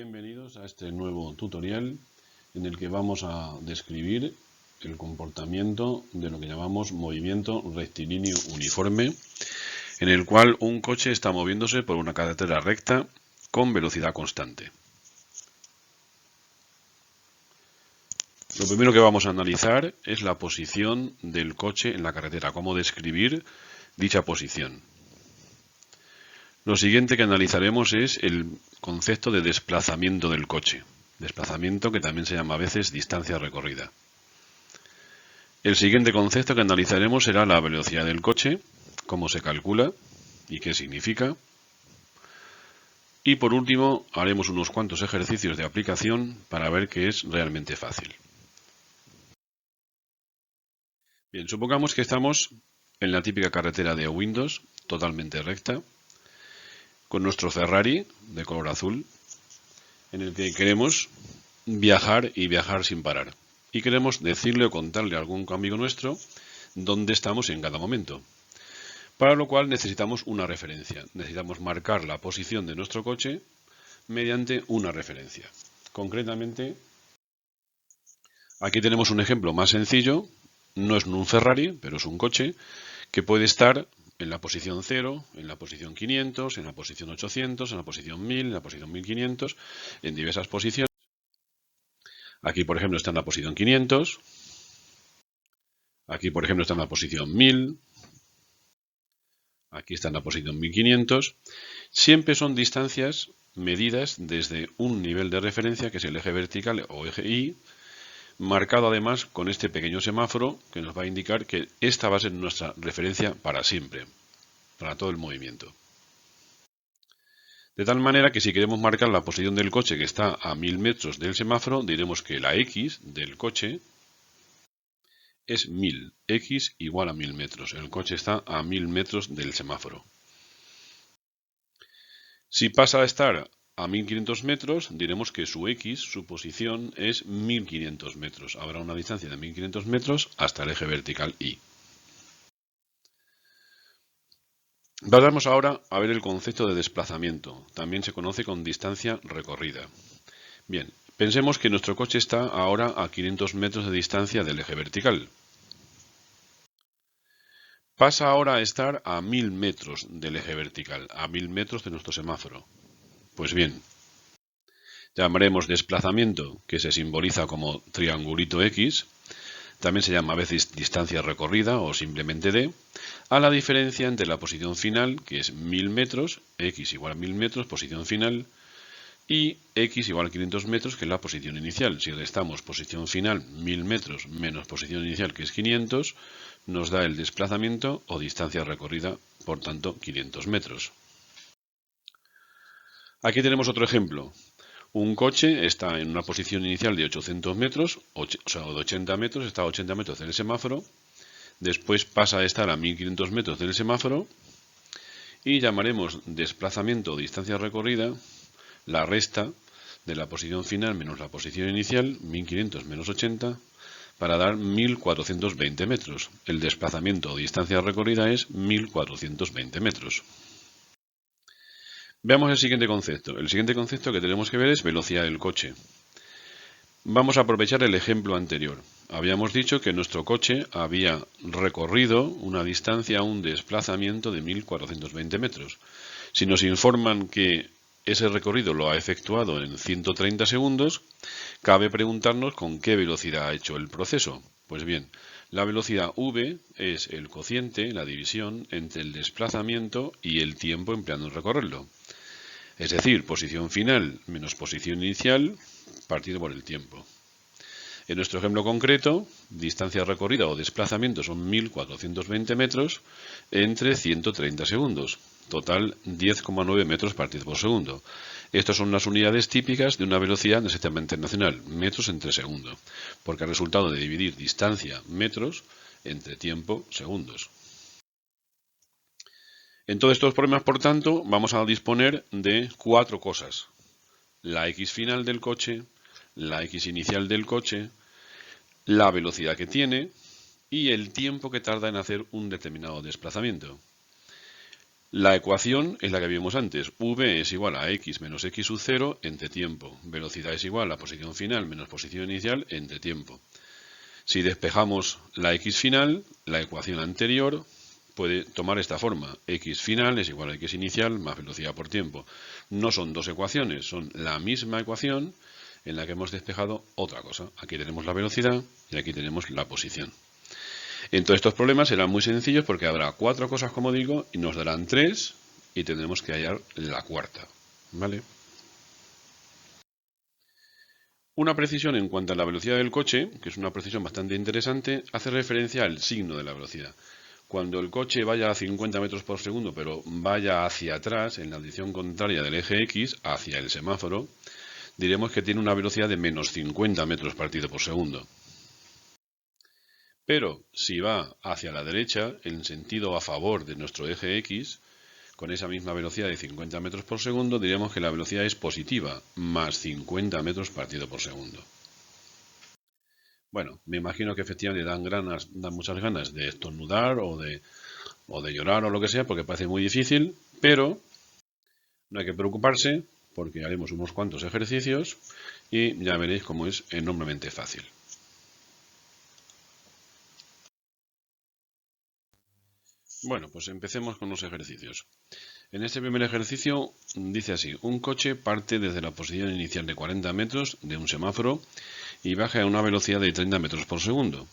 Bienvenidos a este nuevo tutorial en el que vamos a describir el comportamiento de lo que llamamos movimiento rectilíneo uniforme, en el cual un coche está moviéndose por una carretera recta con velocidad constante. Lo primero que vamos a analizar es la posición del coche en la carretera, cómo describir dicha posición. Lo siguiente que analizaremos es el concepto de desplazamiento del coche. Desplazamiento que también se llama a veces distancia recorrida. El siguiente concepto que analizaremos será la velocidad del coche, cómo se calcula y qué significa. Y por último haremos unos cuantos ejercicios de aplicación para ver que es realmente fácil. Bien, supongamos que estamos en la típica carretera de Windows, totalmente recta, con nuestro Ferrari de color azul, en el que queremos viajar y viajar sin parar. Y queremos decirle o contarle a algún amigo nuestro dónde estamos en cada momento. Para lo cual necesitamos una referencia. Necesitamos marcar la posición de nuestro coche mediante una referencia. Concretamente, aquí tenemos un ejemplo más sencillo. No es un Ferrari, pero es un coche que puede estar en la posición 0, en la posición 500, en la posición 800, en la posición 1000, en la posición 1500, en diversas posiciones. Aquí, por ejemplo, está en la posición 500. Aquí, por ejemplo, está en la posición 1000. Aquí está en la posición 1500. Siempre son distancias medidas desde un nivel de referencia, que es el eje vertical o eje Y, marcado además con este pequeño semáforo que nos va a indicar que esta va a ser nuestra referencia para siempre, para todo el movimiento. De tal manera que si queremos marcar la posición del coche que está a 1000 metros del semáforo, diremos que la X del coche es 1000, X igual a 1000 metros. El coche está a 1000 metros del semáforo. Si pasa a estar a 1500 metros, diremos que su X, su posición, es 1500 metros. Habrá una distancia de 1500 metros hasta el eje vertical Y. Vamos ahora a ver el concepto de desplazamiento. También se conoce con distancia recorrida. Bien, pensemos que nuestro coche está ahora a 500 metros de distancia del eje vertical. Pasa ahora a estar a 1000 metros del eje vertical, a 1000 metros de nuestro semáforo. Pues bien, llamaremos desplazamiento, que se simboliza como triangulito X, también se llama a veces distancia recorrida o simplemente D, a la diferencia entre la posición final, que es 1000 metros, X igual a 1000 metros, posición final, y X igual a 500 metros, que es la posición inicial. Si restamos posición final 1000 metros menos posición inicial, que es 500, nos da el desplazamiento o distancia recorrida, por tanto 500 metros. Aquí tenemos otro ejemplo. Un coche está en una posición inicial de 800 metros, o sea, de 80 metros, está a 80 metros del semáforo, después pasa a estar a 1500 metros del semáforo y llamaremos desplazamiento o distancia recorrida la resta de la posición final menos la posición inicial, 1500 menos 80, para dar 1420 metros. El desplazamiento o distancia recorrida es 1420 metros. Veamos el siguiente concepto. El siguiente concepto que tenemos que ver es velocidad del coche. Vamos a aprovechar el ejemplo anterior. Habíamos dicho que nuestro coche había recorrido una distancia, un desplazamiento de 1420 metros. Si nos informan que ese recorrido lo ha efectuado en 130 segundos, cabe preguntarnos con qué velocidad ha hecho el proceso. Pues bien, la velocidad v es el cociente, la división entre el desplazamiento y el tiempo empleado en recorrerlo. Es decir, posición final menos posición inicial partido por el tiempo. En nuestro ejemplo concreto, distancia recorrida o desplazamiento son 1420 metros entre 130 segundos. Total 10,9 metros partido por segundo. Estas son las unidades típicas de una velocidad en el sistema internacional, metros entre segundo, porque el resultado de dividir distancia, metros, entre tiempo, segundos. En todos estos problemas, por tanto, vamos a disponer de 4 cosas. La X final del coche, la X inicial del coche, la velocidad que tiene y el tiempo que tarda en hacer un determinado desplazamiento. La ecuación es la que vimos antes. V es igual a x menos x sub 0 entre tiempo. Velocidad es igual a posición final menos posición inicial entre tiempo. Si despejamos la x final, la ecuación anterior puede tomar esta forma. X final es igual a x inicial más velocidad por tiempo. No son dos ecuaciones, son la misma ecuación en la que hemos despejado otra cosa. Aquí tenemos la velocidad y aquí tenemos la posición. Entonces estos problemas serán muy sencillos porque habrá cuatro cosas, como digo, y nos darán tres y tendremos que hallar la cuarta. ¿Vale? Una precisión en cuanto a la velocidad del coche, que es una precisión bastante interesante, hace referencia al signo de la velocidad. Cuando el coche vaya a 50 metros por segundo, pero vaya hacia atrás, en la dirección contraria del eje X, hacia el semáforo, diremos que tiene una velocidad de menos 50 metros partido por segundo. Pero si va hacia la derecha, en sentido a favor de nuestro eje X, con esa misma velocidad de 50 metros por segundo, diríamos que la velocidad es positiva, más 50 metros partido por segundo. Bueno, me imagino que efectivamente dan muchas ganas de estornudar o de llorar o lo que sea, porque parece muy difícil, pero no hay que preocuparse, porque haremos unos cuantos ejercicios y ya veréis cómo es enormemente fácil. Bueno, pues empecemos con los ejercicios. En este primer ejercicio dice así: un coche parte desde la posición inicial de 40 metros de un semáforo y baja a una velocidad de 30 metros por segundo.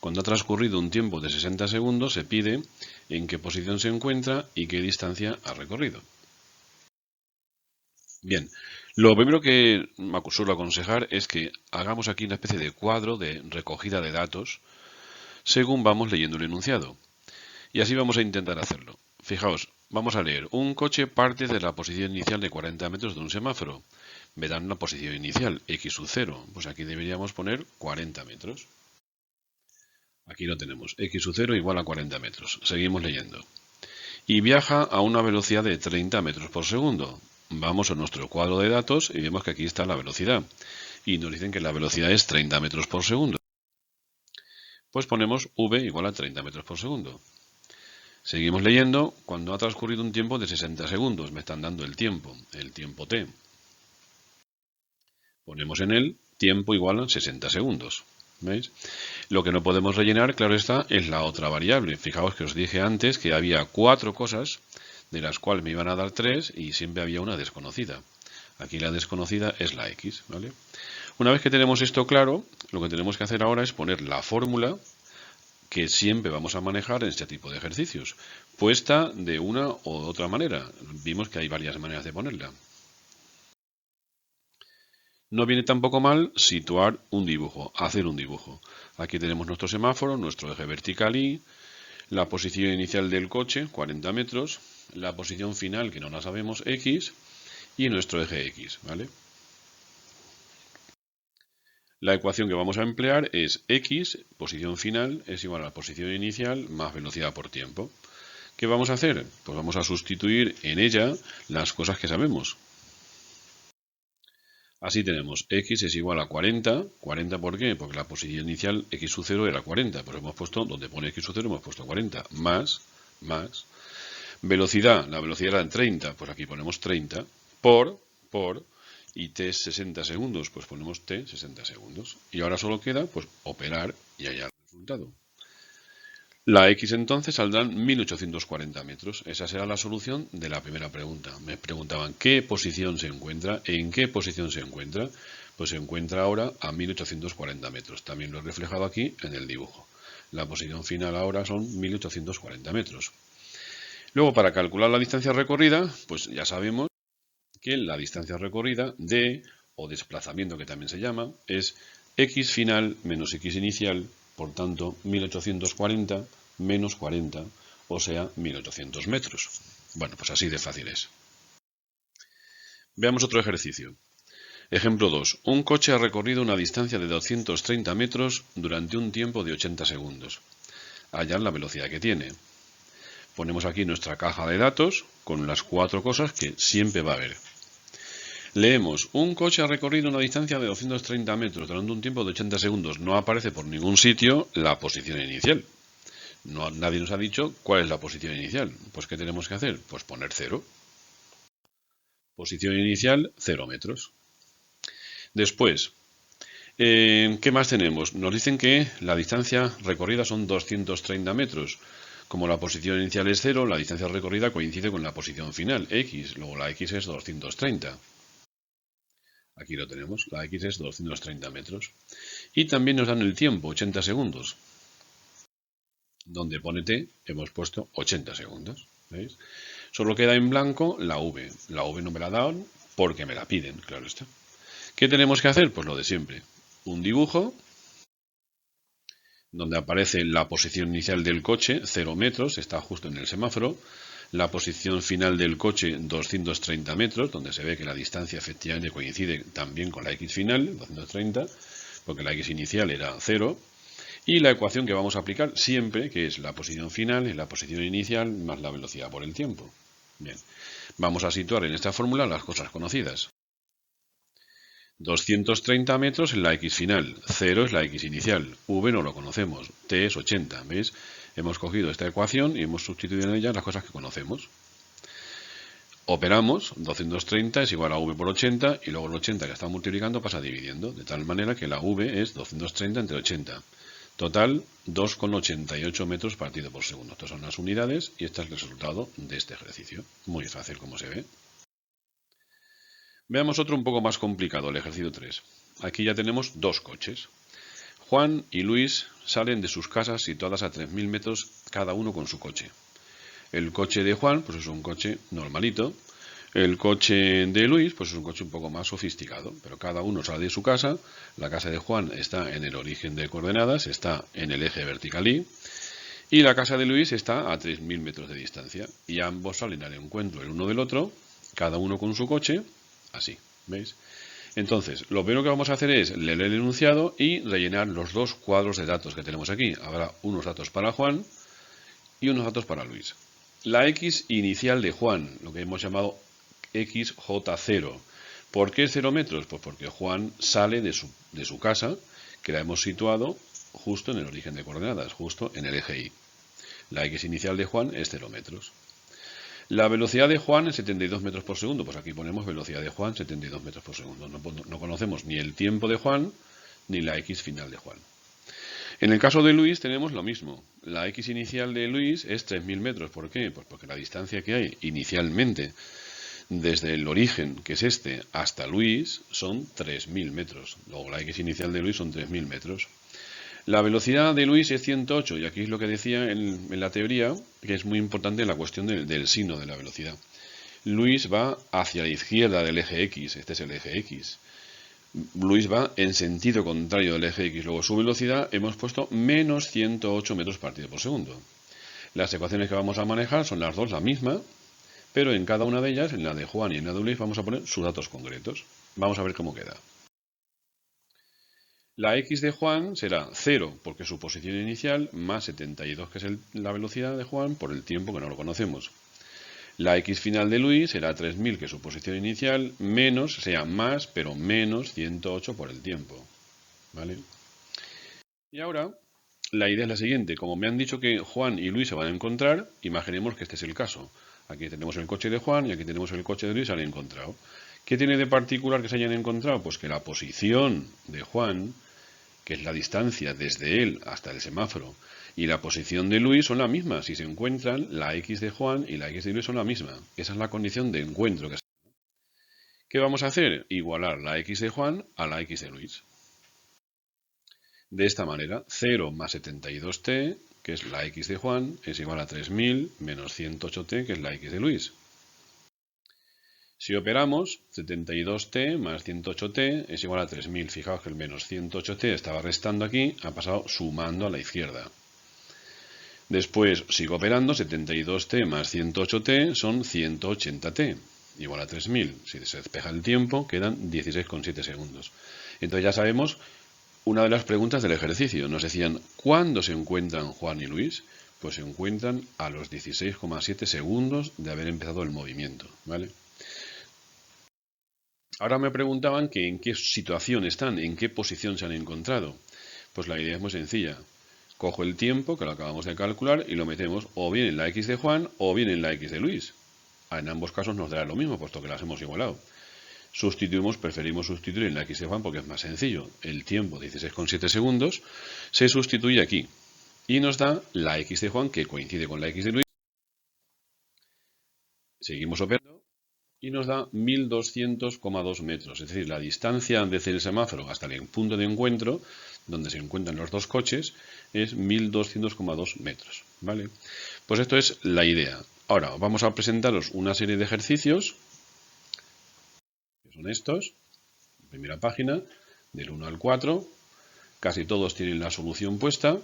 Cuando ha transcurrido un tiempo de 60 segundos, se pide en qué posición se encuentra y qué distancia ha recorrido. Bien, lo primero que suelo aconsejar es que hagamos aquí una especie de cuadro de recogida de datos según vamos leyendo el enunciado. Y así vamos a intentar hacerlo. Fijaos, vamos a leer: un coche parte de la posición inicial de 40 metros de un semáforo. Verán la posición inicial, x sub 0. Pues aquí deberíamos poner 40 metros. Aquí lo tenemos, x sub 0 igual a 40 metros. Seguimos leyendo. Y viaja a una velocidad de 30 metros por segundo. Vamos a nuestro cuadro de datos y vemos que aquí está la velocidad. Y nos dicen que la velocidad es 30 metros por segundo. Pues ponemos v igual a 30 metros por segundo. Seguimos leyendo. Cuando ha transcurrido un tiempo de 60 segundos, me están dando el tiempo t. Ponemos en él tiempo igual a 60 segundos. ¿Veis? Lo que no podemos rellenar, claro está, es la otra variable. Fijaos que os dije antes que había cuatro cosas, de las cuales me iban a dar tres y siempre había una desconocida. Aquí la desconocida es la x, ¿vale? Una vez que tenemos esto claro, lo que tenemos que hacer ahora es poner la fórmula que siempre vamos a manejar en este tipo de ejercicios, puesta de una u otra manera. Vimos que hay varias maneras de ponerla. No viene tampoco mal situar un dibujo, hacer un dibujo. Aquí tenemos nuestro semáforo, nuestro eje vertical y la posición inicial del coche, 40 metros, la posición final, que no la sabemos, x, y nuestro eje x, ¿vale? La ecuación que vamos a emplear es x, posición final, es igual a la posición inicial más velocidad por tiempo. ¿Qué vamos a hacer? Pues vamos a sustituir en ella las cosas que sabemos. Así tenemos x es igual a 40. ¿40 por qué? Porque la posición inicial x sub 0 era 40, pero hemos puesto, donde pone x sub 0 hemos puesto 40, más, velocidad, la velocidad era en 30, pues aquí ponemos 30, por, y t es 60 segundos, pues ponemos t 60 segundos. Y ahora solo queda, pues, operar y hallar el resultado. La x entonces saldrán 1840 metros. Esa será la solución de la primera pregunta. Me preguntaban ¿qué posición se encuentra? ¿En qué posición se encuentra? Pues se encuentra ahora a 1840 metros. También lo he reflejado aquí en el dibujo. La posición final ahora son 1840 metros. Luego, para calcular la distancia recorrida, pues ya sabemos que la distancia recorrida d, o desplazamiento que también se llama, es x final menos x inicial. Por tanto, 1840 menos 40, o sea, 1800 metros. Bueno, pues así de fácil es. Veamos otro ejercicio. Ejemplo 2. Un coche ha recorrido una distancia de 230 metros durante un tiempo de 80 segundos. Hallar la velocidad que tiene. Ponemos aquí nuestra caja de datos con las cuatro cosas que siempre va a haber. Leemos: un coche ha recorrido una distancia de 230 metros durante un tiempo de 80 segundos. No aparece por ningún sitio la posición inicial. Nadie nos ha dicho cuál es la posición inicial. Pues ¿qué tenemos que hacer? Pues poner 0. Posición inicial, 0 metros. Después, ¿qué más tenemos? Nos dicen que la distancia recorrida son 230 metros. Como la posición inicial es 0, la distancia recorrida coincide con la posición final, x. Luego la x es 230. Aquí lo tenemos, la x es 230 metros. Y también nos dan el tiempo, 80 segundos. Donde pone t, hemos puesto 80 segundos. ¿Veis? Solo queda en blanco la v. La v no me la dan porque me la piden, claro está. ¿Qué tenemos que hacer? Pues lo de siempre. Un dibujo donde aparece la posición inicial del coche, 0 metros, está justo en el semáforo. La posición final del coche, 230 metros, donde se ve que la distancia efectivamente coincide también con la x final, 230, porque la x inicial era 0. Y la ecuación que vamos a aplicar siempre, que es la posición final, es la posición inicial más la velocidad por el tiempo. Bien, vamos a situar en esta fórmula las cosas conocidas. 230 metros en la x final, 0 es la x inicial, v no lo conocemos, t es 80, ¿veis? Hemos cogido esta ecuación y hemos sustituido en ella las cosas que conocemos. Operamos, 230 es igual a v por 80 y luego el 80 que está multiplicando pasa dividiendo, de tal manera que la v es 230 entre 80. Total, 2,88 metros partido por segundo. Estas son las unidades y este es el resultado de este ejercicio. Muy fácil como se ve. Veamos otro un poco más complicado, el ejercicio 3. Aquí ya tenemos dos coches. Juan y Luis salen de sus casas situadas a 3.000 metros cada uno con su coche. El coche de Juan pues es un coche normalito. El coche de Luis pues es un coche un poco más sofisticado, pero cada uno sale de su casa. La casa de Juan está en el origen de coordenadas, está en el eje vertical Y, y la casa de Luis está a 3.000 metros de distancia. Y ambos salen al encuentro el uno del otro, cada uno con su coche, así, ¿veis? Entonces, lo primero que vamos a hacer es leer el enunciado y rellenar los dos cuadros de datos que tenemos aquí. Habrá unos datos para Juan y unos datos para Luis. La x inicial de Juan, lo que hemos llamado xj0. ¿Por qué 0 metros? Pues porque Juan sale de su casa, que la hemos situado justo en el origen de coordenadas, justo en el eje Y. La x inicial de Juan es 0 metros. La velocidad de Juan es 72 metros por segundo. Pues aquí ponemos velocidad de Juan 72 metros por segundo. No conocemos ni el tiempo de Juan ni la x final de Juan. En el caso de Luis tenemos lo mismo. La x inicial de Luis es 3.000 metros. ¿Por qué? Pues porque la distancia que hay inicialmente desde el origen, que es este, hasta Luis, son 3.000 metros. Luego la x inicial de Luis son 3.000 metros. La velocidad de Luis es 108, y aquí es lo que decía en la teoría, que es muy importante la cuestión del signo de la velocidad. Luis va hacia la izquierda del eje X, este es el eje X. Luis va en sentido contrario del eje X, luego su velocidad hemos puesto menos 108 metros partido por segundo. Las ecuaciones que vamos a manejar son las dos la misma, pero en cada una de ellas, en la de Juan y en la de Luis, vamos a poner sus datos concretos. Vamos a ver cómo queda. La x de Juan será 0, porque es su posición inicial, más 72, que es la velocidad de Juan, por el tiempo que no lo conocemos. La x final de Luis será 3.000, que es su posición inicial, menos, sea más, pero menos 108 por el tiempo. ¿Vale? Y ahora, la idea es la siguiente. Como me han dicho que Juan y Luis se van a encontrar, imaginemos que este es el caso. Aquí tenemos el coche de Juan y aquí tenemos el coche de Luis, se han encontrado. ¿Qué tiene de particular que se hayan encontrado? Pues que la posición de Juan, que es la distancia desde él hasta el semáforo, y la posición de Luis son la misma. Si se encuentran, la x de Juan y la x de Luis son la misma. Esa es la condición de encuentro. ¿Qué vamos a hacer? Igualar la x de Juan a la x de Luis. De esta manera, 0 más 72t, que es la x de Juan, es igual a 3.000 menos 108t, que es la x de Luis. Si operamos, 72t más 108t es igual a 3.000. Fijaos que el menos 108t estaba restando aquí, ha pasado sumando a la izquierda. Después sigo operando, 72t más 108t son 180t, igual a 3.000. Si se despeja el tiempo, quedan 16,7 segundos. Entonces ya sabemos una de las preguntas del ejercicio. Nos decían, ¿cuándo se encuentran Juan y Luis? Pues se encuentran a los 16,7 segundos de haber empezado el movimiento, ¿vale? Ahora me preguntaban que en qué situación están, en qué posición se han encontrado. Pues la idea es muy sencilla. Cojo el tiempo, que lo acabamos de calcular, y lo metemos o bien en la X de Juan o bien en la X de Luis. En ambos casos nos dará lo mismo, puesto que las hemos igualado. Preferimos sustituir en la X de Juan porque es más sencillo. El tiempo, 16,7 segundos, se sustituye aquí. Y nos da la X de Juan, que coincide con la X de Luis. Seguimos operando y nos da 1200,2 metros. Es decir, la distancia desde el semáforo hasta el punto de encuentro, donde se encuentran los dos coches, es 1200,2 metros. ¿Vale? Pues esto es la idea. Ahora vamos a presentaros una serie de ejercicios, que son estos. Primera página, del 1 al 4. Casi todos tienen la solución puesta.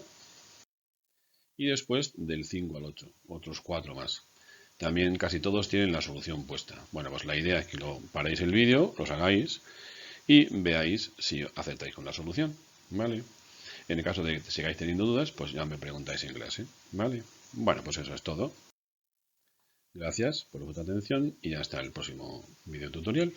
Y después del 5 al 8, otros 4 más. También casi todos tienen la solución puesta. Bueno, pues la idea es que lo paréis el vídeo, los hagáis y veáis si acertáis con la solución, ¿vale? En el caso de que sigáis teniendo dudas, pues ya me preguntáis en clase, ¿vale? Bueno, pues eso es todo. Gracias por vuestra atención y hasta el próximo video tutorial.